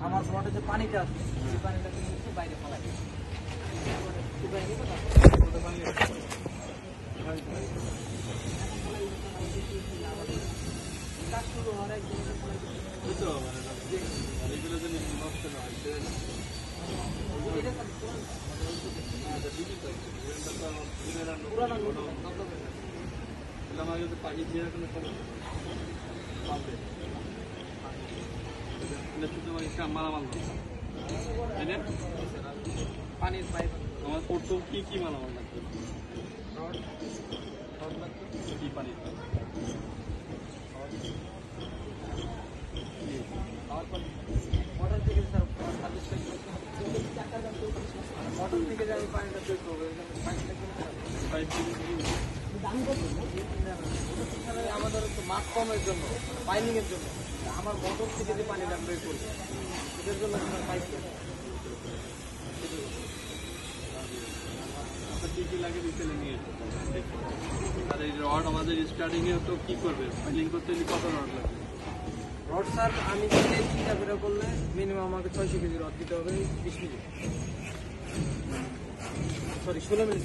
আমার মোটরে যে পানিটা আছে সেই পানিটা কিন্তু বাইরে ফেলাই কাজ শুরু হওয়ার একদিন মালামাল পানির পাইপ আমার প্রথম কি মালামাল লাগবে কি পানি মোটর থেকে স্যার মোটর থেকে যে আমি পানিটা তৈরি করবো আমাদের একটু মাছ কমের জন্য পাইলিং এর জন্য আমার মোটর থেকে যে পানিটা বের করবো এটার জন্য আপনার পাইপ কি লাগে রিসেলে নিয়ে আর এই রড আমাদের স্টার্টিং এ তো কি করবে ফাইলিং করতে কত রড লাগবে রড স্যার আমি যদি চিন্তা করে করলে মিনিমাম আমাকে 600 কেজি রড দিতে হবে 20 মিনিট সরি 16 মিনিট